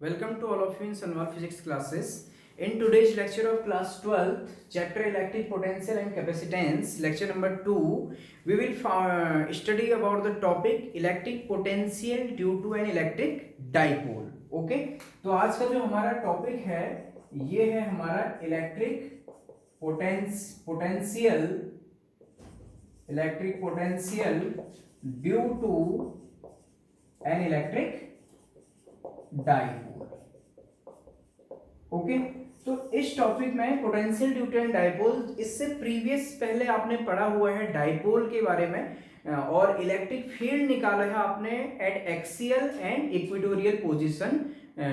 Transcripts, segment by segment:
Welcome to all of you in Sanwar Physics classes. In today's lecture of class 12th, chapter electric potential and capacitance, lecture number 2, we will study about the topic electric potential due to an electric dipole. Okay? तो आज का जो हमारा topic है ये है हमारा electric potential due to an electric dipole. Okay, तो इस टॉपिक में potential due to an dipole, इससे प्रीवियस पहले आपने पढ़ा हुआ है डाइपोल के बारे में और इलेक्ट्रिक फील्ड निकाला है आपने at axial and equatorial position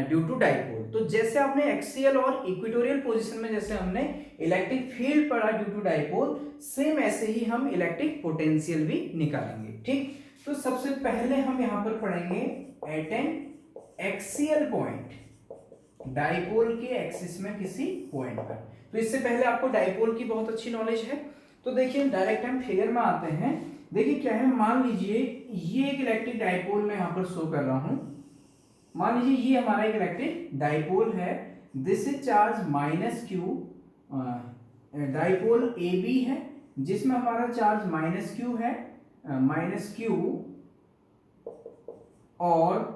due to dipole. तो जैसे आपने एक्सियल और इक्वेटोरियल पोजीशन में जैसे हमने इलेक्ट्रिक फील्ड पढ़ा ड्यू टू डाइपोल, सेम ऐसे ही हम इलेक्ट्रिक पोटेंशियल भी निकालेंगे। ठीक, तो सबसे पहले हम यहां पर पढ़ेंगे at an axial point, dipole के एक्सिस में किसी पॉइंट पर। तो इससे पहले आपको डाइपोल की बहुत अच्छी नॉलेज है। तो देखिए डायरेक्ट हम फिगर में आते हैं। देखिए क्या है, मान लीजिए ये एक इलेक्ट्रिक डाइपोल मैं यहां पर शो कर रहा हूं। मान लीजिए ये हमारा एक इलेक्ट्रिक डाइपोल है, this is charge minus Q. Dipole A B है जिसमें हमारा चार्ज माइनस क्यू है, माइनस क्यू, और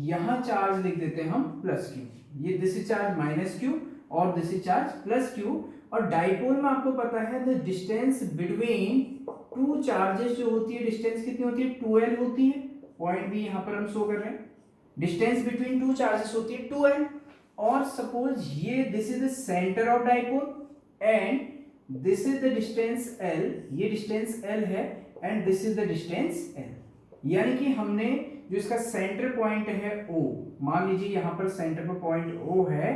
यहां चार्ज लिख देते हैं हम प्लस क्यू। ये this is charge minus Q और this is charge plus Q. और डाइपोल में आपको पता है the distance between two charges जो होती है, डिस्टेंस कितनी होती है, 2l होती है। पॉइंट भी यहां पर हम शो कर रहे हैं, डिस्टेंस बिटवीन टू चार्जेस होती है 2l। और सपोज ये this is the centre of dipole and this is the distance l, ये डिस्टेंस l है and this is the distance l। यानी कि हमने जो इसका सेंटर पॉइंट है O, मान लीजिए यहां पर सेंटर पर पॉइंट O है,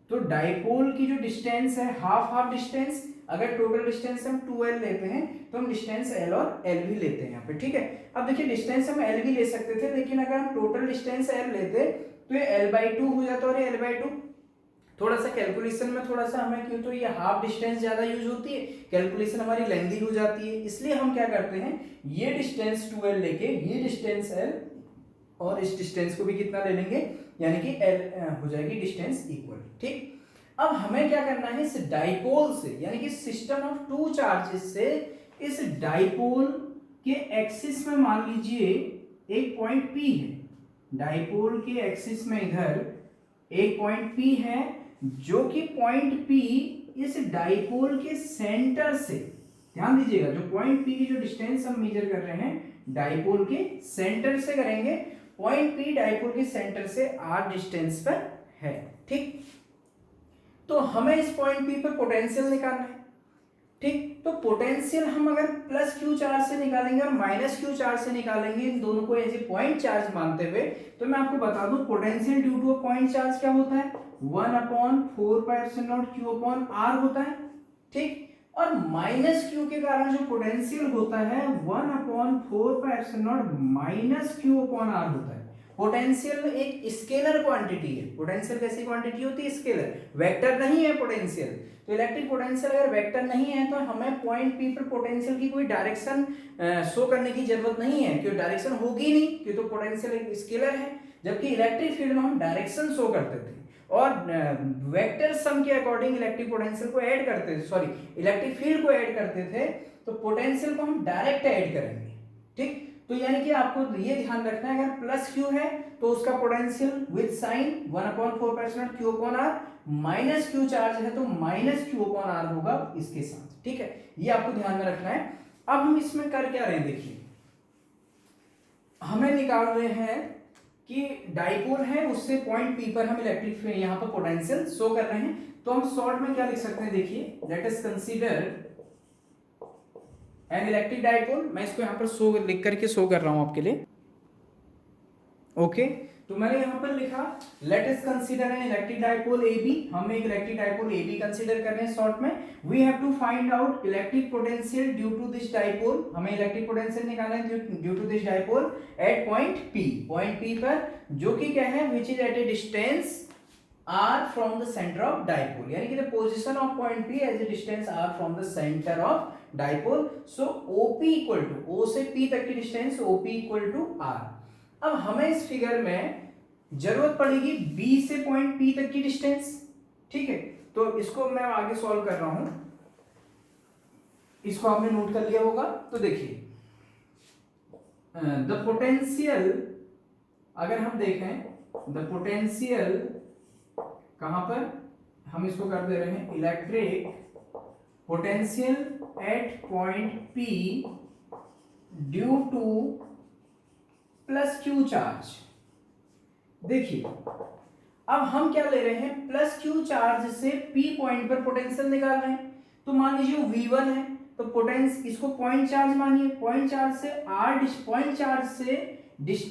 तो डाइपोल की जो डिस्टेंस है हाफ डिस्टेंस, अगर टोटल डिस्टेंस हम 2l लेते हैं तो हम डिस्टेंस l और l भी लेते हैं यहाँ पे। ठीक है, अब देखिए डिस्टेंस हम l भी ले सकते थे, लेकिन अगर हम टोटल डिस्टेंस l लेते तो ये l/2 हो जाता और ये l/2। थोड़ा सा कैलकुलेशन में थोड़ा सा हमें, क्यों तो ये हाफ डिस्टेंस ज्यादा यूज होती है, कैलकुलेशन हमारी लेंथी हो जाती है, इसलिए हम क्या करते हैं ये डिस्टेंस 2l लेके ये डिस्टेंस l और इस डिस्टेंस को भी कितना ले लेंगे, यानी कि l हो जाएगी डिस्टेंस इक्वल। ठीक, अब हमें क्या करना है इस डाइपोल से, यानी कि सिस्टम ऑफ टू चार्जेस से इस डाइपोल के एक्सिस में मान लीजिए एक पॉइंट P है, डाइपोल के एक्सिस में इधर एक पॉइंट P है, जो कि पॉइंट P इस डाइपोल के सेंटर से, ध्यान दीजिएगा जो पॉइंट P की जो डिस्टेंस हम मेजर कर रहे हैं डाइपोल के सेंटर से करेंगे, पॉइंट P डाइपोल के सेंटर से r डिस्टेंस पर है। ठीक, तो हमें इस पॉइंट P पर पोटेंशियल निकालना है। ठीक, तो पोटेंशियल हम अगर प्लस क्यू चार्ज से निकालेंगे और माइनस क्यू चार्ज से निकालेंगे, इन दोनों को एज ए पॉइंट चार्ज मानते हुए, तो मैं आपको बता दूं potential due two point charge क्या होता है, 1/4πε0q/r होता है। ठीक, और माइनस क्यू के कारण जो पोटेंशियल होता है 1/4πε0 -q/r होता है। पोटेंशियल एक स्केलर क्वांटिटी है। पोटेंशियल कैसी क्वांटिटी होती है, स्केलर, वेक्टर नहीं है पोटेंशियल। तो इलेक्ट्रिक पोटेंशियल अगर वेक्टर नहीं है तो हमें पॉइंट P पर पोटेंशियल की कोई डायरेक्शन शो करने की जरूरत नहीं है, क्योंकि डायरेक्शन होगी नहीं, क्योंकि तो पोटेंशियल एक स्केलर है। जबकि इलेक्ट्रिक फील्ड में हम डायरेक्शन शो करते थे और वेक्टर सम के अकॉर्डिंग इलेक्ट्रिक पोटेंशियल को ऐड करते थे, सॉरी इलेक्ट्रिक फील्ड को ऐड करते थे, तो पोटेंशियल को हम डायरेक्ट ऐड करेंगे। ठीक, तो यानी कि आपको ये ध्यान रखना है अगर प्लस क्यू है तो उसका potential with sign 1/4π/q/r, minus Q charge है तो माइनस q/r होगा इसके साथ। ठीक है, ये आपको ध्यान में रखना है। अब हम इसमें कर क्या रहे हैं, देखिए हमें निकाल रहे हैं कि डाइपोल है, उससे पॉइंट P पर हम इलेक्ट्रिक यहां पर पोटेंशियल शो कर रहे हैं। तो हम शॉर्ट में क्या लिख सकते हैं, देखिए let us consider N electric dipole. मैं इसको यहां पर शो लिख करके शो कर रहा हूं आपके लिए। ओके, तो मैंने यहां पर लिखा let us consider N electric dipole AB। हम एक इलेक्ट्रिक डाइपोल AB कंसीडर कर रहे हैं शॉर्ट में। We have to find out electric potential due to this dipole. हमें इलेक्ट्रिक पोटेंशियल निकालना है due to this dipole at point P, point P पर, जो कि क्या है, which is at a distance r from the center of dipole, यानी कि the position of point P as a distance r from the center of dipole. So OP equal to, O से P तक की distance OP equal to r। अब हमें इस figure में जरूरत पड़ेगी बी से पॉइंट पी तक की डिस्टेंस, ठीक है। तो इसको मैं आगे सॉल्व कर रहा हूं, इसको आपने नोट कर लिया होगा। तो देखिए द पोटेंशियल, अगर हम देखें द पोटेंशियल कहां पर, हम इसको कर दे रहे हैं electric potential at point P due two plus Q charge. देखिए अब हम क्या ले रहे हैं, प्लस क्यू चार्ज से पी पॉइंट पर पोटेंशियल निकाल रहे हैं। तो मान लीजिए V1 है, तो पोटेंशियल इसको पॉइंट चार्ज मानिए, पॉइंट चार्ज से आर, पॉइंट चार्ज से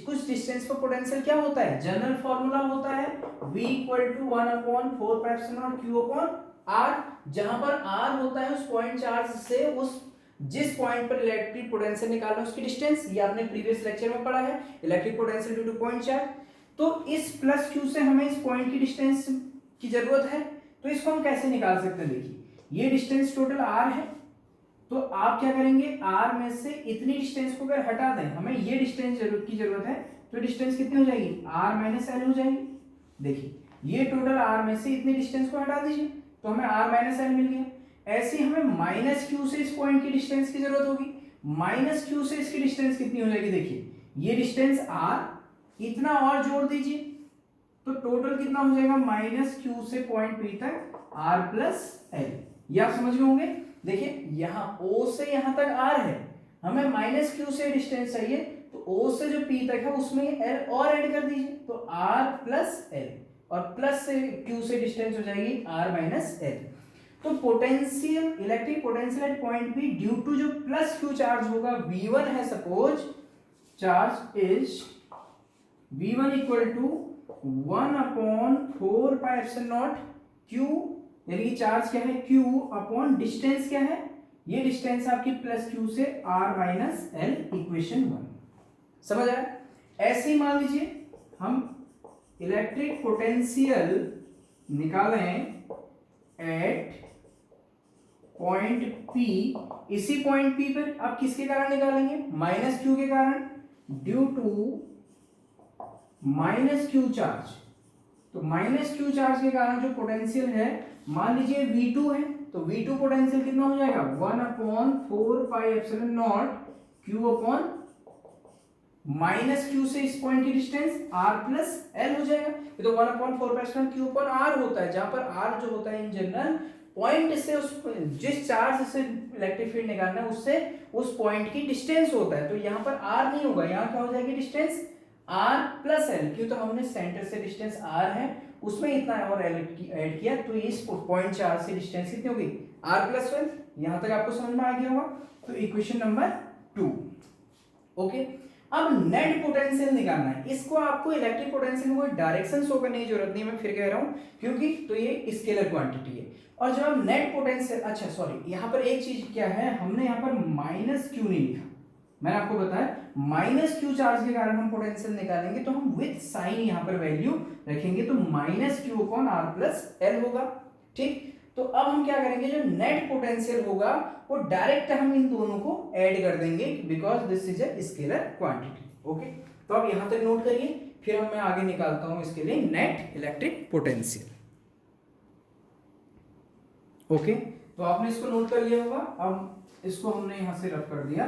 कुछ डिस्टेंस पर पोटेंशियल क्या होता है, जनरल फॉर्मूला होता है V = 1/4π0 Q/R, जहां पर R होता है उस पॉइंट चार्ज से उस जिस पॉइंट पर इलेक्ट्रिक पोटेंशियल निकालना है उसकी डिस्टेंस। ये आपने प्रीवियस लेक्चर में पढ़ा है, electric potential due two point charge. तो इस प्लस क्यू से हमें इस पॉइंट की डिस्टेंस की जरूरत है, तो इसको हम कैसे निकाल सकते हैं। देखिए ये डिस्टेंस टोटल r है, तो आप क्या करेंगे, r में से इतनी डिस्टेंस को अगर हटा दें, हमें ये डिस्टेंस की जरूरत है, तो डिस्टेंस कितनी हो जाएगी, r - l हो जाएगी। देखिए ये टोटल r में से इतनी डिस्टेंस को हटा दीजिए, तो हमें r - l मिल गया। ऐसे ही हमें माइनस क्यू से इस पॉइंट की डिस्टेंस की जरूरत होगी, माइनस क्यू से इसकी डिस्टेंस कितनी हो जाएगी। देखिए ये डिस्टेंस r, इतना और जोड़ दीजिए, तो टोटल कितना हो जाएगा, माइनस क्यू से पॉइंट पी तक r + l। ये आप समझ गए होंगे। देखिए यहाँ O से यहाँ तक r है, हमें माइनस क्यू से डिस्टेंस चाहिए, तो O से जो P तक है उसमें l और ऐड कर दीजिए, तो r + l, और प्लस से Q से डिस्टेंस हो जाएगी r - l। तो potential, electric potential at point P due to जो प्लस क्यू चार्ज होगा, V1 है suppose, charge is V1 = 1/4π0 Q, यानी कि चार्ज क्या है, Q अपॉन डिस्टेंस क्या है, ये डिस्टेंस आपकी प्लस Q से r - l, इक्वेशन 1। समझ आया। ऐसे ही मान लीजिए हम इलेक्ट्रिक पोटेंशियल निकालें एट पॉइंट P, इसी पॉइंट P पर आप किसके कारण निकालेंगे, माइनस क्यू के कारण, due to minus Q charge. तो माइनस क्यू चार्ज के कारण जो पोटेंशियल है, मान लीजिए V2 है, तो V2 पोटेंशियल कितना हो जाएगा, 1/4πε0 Q/ माइनस क्यू से इस पॉइंट की डिस्टेंस r + l हो जाएगा। ये तो 1/4πε0 Q/R होता है, जहां पर r जो होता है इन जनरल पॉइंट से उस जिस चार्ज से इलेक्ट्रिक फील्ड निकालना है उससे उस पॉइंट की डिस्टेंस होता है। तो यहाँ पर r नहीं होगा, यहाँ क्या हो जाएगी डिस्टेंस r + l, क्यों, तो हमने सेंटर से डिस्टेंस r है उसमें इतना और ऐड किया, तो इस पॉइंट चार्ज से डिस्टेंस कितनी होगी, r + l। यहाँ तक आपको समझ में आ गया होगा। तो इक्वेशन नंबर 2। ओके, अब नेट पोटेंशियल निकालना है। इसको आपको इलेक्ट्रिक पोटेंशियल में कोई डायरेक्शन शो करने की जरूरत नहीं है, मैं फिर कह रहा हूं, क्योंकि तो ये स्केलर क्वांटिटी है। और जब हम नेट पोटेंशियल, अच्छा सॉरी, यहाँ पर एक चीज क्या है, हमने यहाँ पर माइनस क्यू नहीं लिखा, मैंने आपको बताया माइनस क्यू चार्ज के कारण हम पोटेंशियल निकालेंगे, तो हम विद साइन यहाँ पर वैल्यू रखेंगे, तो -q/r + l होगा। ठीक, तो अब हम क्या करेंगे, जो नेट पोटेंशियल होगा वो डायरेक्ट हम इन दोनों को ऐड कर देंगे, because this is a scalar quantity. Okay, तो अब यहां तक नोट करिए, फिर मैं आगे निकालता हूं इसके लिए नेट इलेक्ट्रिक पोटेंशियल। ओके, तो आपने इसको नोट कर लिया होगा। अब इसको हमने यहां से रफ कर दिया,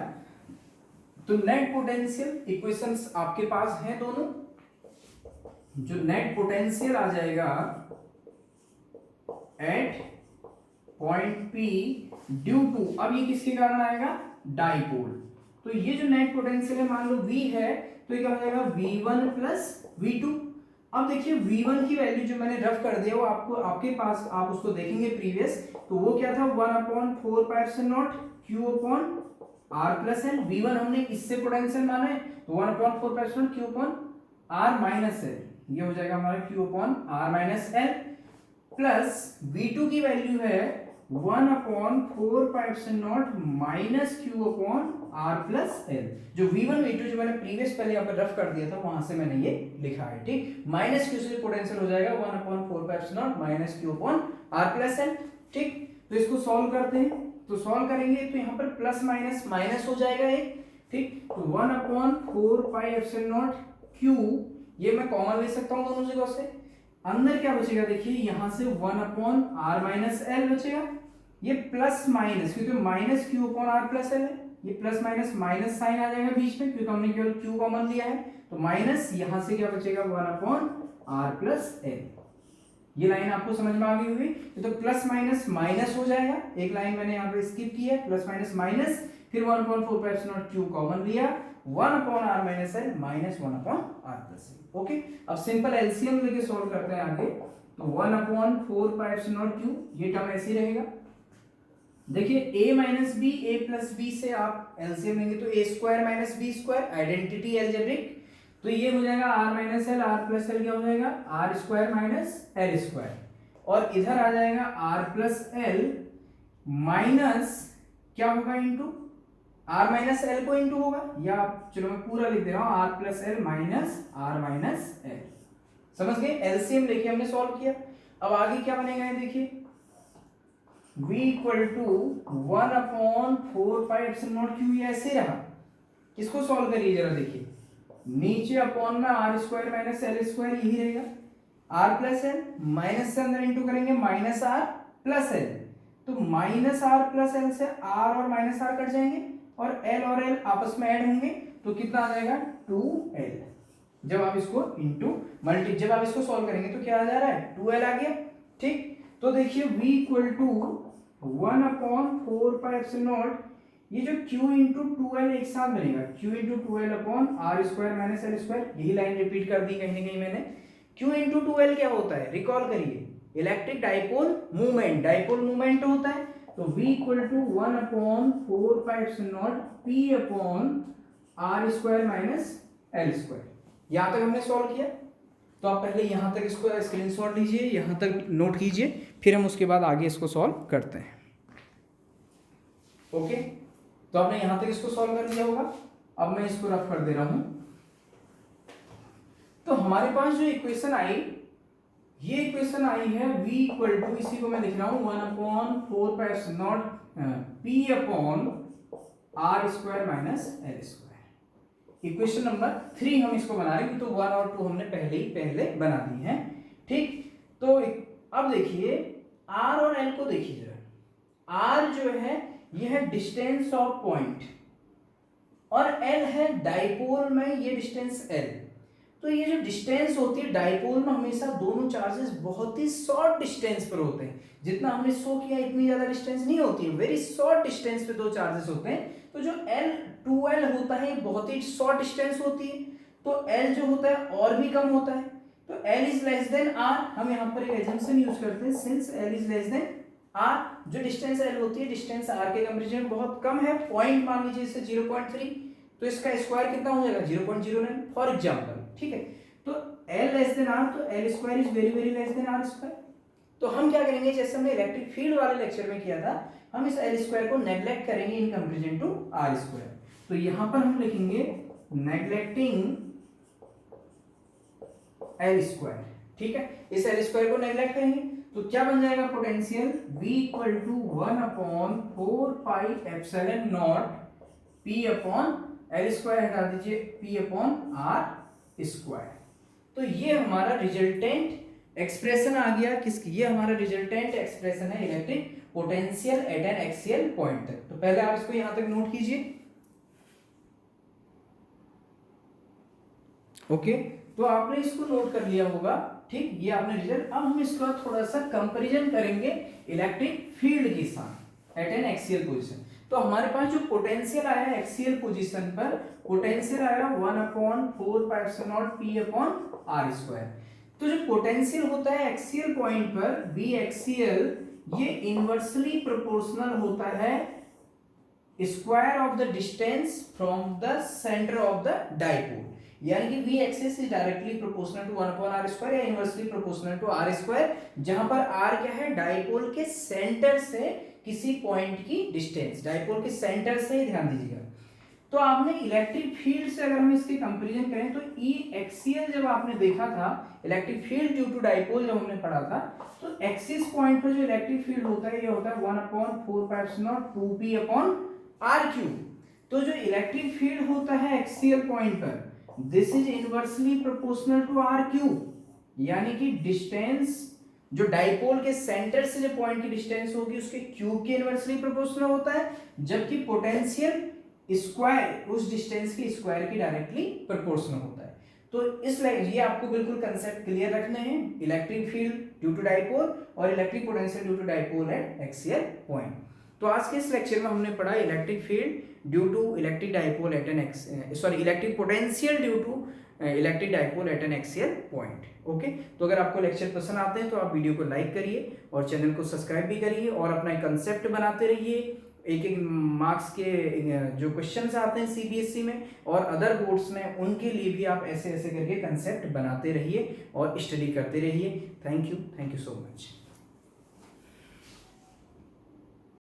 तो नेट पोटेंशियल इक्वेशंस आपके पास हैं दोनों। जो नेट पोटेंशियल आ जाएगा at point P due to, अब ये किसके कारण आएगा, डाइपोल। तो ये जो नेट पोटेंशियल है, मान लो V है, तो ये क्या हो जाएगा, V1 + V2। अब देखिए V1 की वैल्यू जो मैंने रफ कर दिया वो आपको, आपके पास आप उसको देखेंगे प्रीवियस, तो वो क्या था, 1/4πε0 Q/R + l। V1 हमने इससे पोटेंशियल माना है, तो 1/4πε0 Q/R - l, ये हो जाएगा हमारा Q/R - l, प्लस V2 की वैल्यू है 1/4πε0 -Q/R + l। जो V1 V2 जो मैंने प्रीवियस पहले यहाँ पर रफ कर दिया था, वहां से मैंने ये लिखा है। ठीक, माइनस क्यू से पोटेंशियल हो जाएगा 1/4πε0 -Q/R + l। ठीक, तो इसको सॉल्व करते हैं, तो सॉल्व करेंगे तो यहाँ पर प्लस माइनस माइनस हो जाएगा एक। ठीक, तो 1/4πε0 Q, ये मैं कॉमन ले सकता हूँ दोनों जगह से। अंदर क्या बचेगा देखिए, यहाँ से 1/r - l बचेगा। ये प्लस माइनस, क्योंकि माइनस q/r+l है, ये प्लस माइनस माइनस साइन आ जाएगा बीच में, क्योंकि हमने केवल q कॉमन लिया है। तो माइनस यहाँ से क्या बचेगा 1/r+l। ये लाइन आपको समझ में आ गई होगी। तो प्लस माइनस माइनस हो जाएगा, एक लाइन मैंने यहाँ पे स्किप की है, प्लस माइनस माइनस, फिर 1/4 q कॉमन लिया, 1/r - l minus 1/r+l। Okay, अब सिंपल एलसीएम लेके सॉल्व करते हैं आगे। तो 1/4 q, ये टर्म ऐसे ही रहेगा। देखिए a minus B, a plus B से आप एलसीएम लेंगे तो a square minus B square, identity algebraic. तो ये हो जाएगा r minus L, r plus L क्या हो जाएगा R square minus L square, और इधर आ जाएगा r प्लस एल माइनस क्या होगा इंटू r माइनस एल को इंटू होगा, या चलो मैं पूरा लिख दे रहा हूं, r plus L minus r minus L. समझ गए, एलसीएम लेके हमने सॉल्व किया। अब आगे क्या बनेगा ये देखिए, v इक्वल टू 1/4π/0 ये ऐसे रहा। किसको सॉल्व करिए जरा देखिए, नीचे अपॉन में r square minus L square यही रहेगा, r प्लस एल माइनस से अंदर इंटू करेंगे माइनस r प्लस एल, तो माइनस r प्लस एल से r और माइनस r कट जाएंगे और l और l आपस में ऐड होंगे, तो कितना आ जाएगा 2l। जब आप इसको इंटू मल्टी, जब आप इसको सॉल्व करेंगे तो क्या आ जा रहा है 2l आ गया। ठीक, तो देखिए v इक्वल टू 1/4π/0, ये जो q इंटू 2l एक साथ बनेगा, q into 2l upon r square minus L square, यही लाइन रिपीट कर दी कहीं ना कहीं मैंने। q इंटू 2l क्या होता है, रिकॉल करिए, electric dipole movement, dipole movement होता है। तो v equal to 1/4π/0 p upon r square minus L square. यहाँ तक हमने सॉल्व किया, तो आप पहले यहाँ तक इसको स्क्रीनशॉट लीजिए, यहाँ तक नोट कीजिए, फिर हम उसके बाद आगे इसको सॉल्व करते हैं। ओके, तो आपने यहाँ तक इसको सॉल्व कर लिया होगा। अब मैं इसको रफ कर दे रहा हूं। तो हमारे पास जो इक्वेशन आई, ये इक्वेशन आई है v इक्वल टू, इसी को मैं लिख रहा हूं 1/4π/0 p upon r square minus L square. Equation number 3 हम इसको बना रहे हैं, तो 1 और 2 हमने पहले बना दी हैं। ठीक, तो अब देखिए r और l को देखिए जरा। r जो है ये है डिस्टेंस ऑफ पॉइंट, और l है डाइपोल में ये डिस्टेंस l। तो ये जो डिस्टेंस होती है डाइपोल में, हमेशा दोनों चार्जेस बहुत ही शॉर्ट डिस्टेंस पर होते हैं। जितना हमने शो किया इतनी ज्यादा डिस्टेंस नहीं होती है, वेरी शॉर्ट डिस्टेंस पे दो चार्जेस होते हैं। तो जो L2L होता है बहुत ही शॉर्ट डिस्टेंस होती है, तो L जो होता है और भी कम होता है। तो L is less than R, हम यहाँ पर एक एजम्पशन यूज करते हैं, since L is less than R, जो डिस्टेंस L होती है डिस्टेंस R के कंपैरिजन में बहुत कम है। पॉइंट मान लीजिए इसे 0.3, तो इसका स्क्वायर कितना हो जाएगा 0.09 फॉर एग्जांपल। ठीक है, तो L लेस देन R, तो L square is very very less than R square. तो हम क्या करेंगे, जैसे हमने इलेक्ट्रिक फील्ड वाले लेक्चर में किया था, हम इस L स्क्वायर को नेग्लेक्ट करेंगे in comparison to R square. तो यहां पर हम लिखेंगे नेग्लेक्टिंग L स्क्वायर। ठीक है, इस L स्क्वायर को नेग्लेक्ट करेंगे तो क्या बन जाएगा potential V equal to 1/4πε0 P upon L square हटा दीजिए, P अपॉन R स्क्वायर। तो ये हमारा रिजल्टेंट एक्सप्रेशन आ गया किसकी, ये हमारा रिजल्टेंट एक्सप्रेशन है electric potential eight an axial point तक। तो पहले आप इसको यहां तक नोट कीजिए। ओके, तो आपने इसको नोट कर लिया होगा। ठीक, ये आपने रिजल्ट। अब हम इसका थोड़ा सा कंपैरिजन करेंगे इलेक्ट्रिक फील्ड के साथ एट एन एक्सियल पोजीशन। तो हमारे पास जो पोटेंशियल आया है एक्सियल पोजीशन पर, पोटेंशियल आया 1/4πε0 P अपॉन R स्क्वायर। तो जो पोटेंशियल होता है एक्सियल पॉइंट पर बी एक्सियल, ये इनवर्सली प्रोपोर्शनल होता है square of the distance from the centre of the dipole. यानी कि v axis is directly proportional to 1/r square या inversely proportional to r square, जहां पर r क्या है डाइपोल के सेंटर से किसी पॉइंट की डिस्टेंस, डाइपोल के सेंटर से ही ध्यान दीजिएगा। तो आपने इलेक्ट्रिक फील्ड से अगर हम इसकी कंपैरिजन करें तो ई एक्सियल जब आपने देखा था electric field due to dipole जब हमने पढ़ा था, तो एक्सिस पॉइंट पर जो इलेक्ट्रिक फील्ड होता है ये होता है 1/4πε0 2p अपॉन r क्यूब। तो जो इलेक्ट्रिक फील्ड होता है एक्सियल पॉइंट पर this is inversely proportional to R Q, यानी कि डिस्टेंस जो डाइपोल के सेंटर से जो पॉइंट की डिस्टेंस होगी उसके क्यूब के इनवर्सली प्रोपोर्शनल होता है, जबकि पोटेंशियल स्क्वायर उस डिस्टेंस के स्क्वायर की डायरेक्टली प्रोपोर्शनल होता है। तो इस ये आपको बिल्कुल कंसेप्ट क्लियर रखने हैं, electric field due to dipole और electric potential due to dipole at axial point. तो आज के इस लेक्चर में हमने पढ़ा electric field due to electric dipole at an electric potential due to electric dipole at an axial point. Okay, तो अगर आपको लेक्चर पसंद आते हैं तो आप वीडियो को लाइक करिए और चैनल को सब्सक्राइब भी करिए और अपना कंसेप्ट बनाते रहिए। एक एक मार्क्स के जो क्वेश्चंस आते हैं सीबीएसई में और अदर बोर्ड्स में, उनके लिए भी आप ऐसे ऐसे करके कंसेप्ट बनाते रहिए और स्टडी करते रहिए। Thank you so much.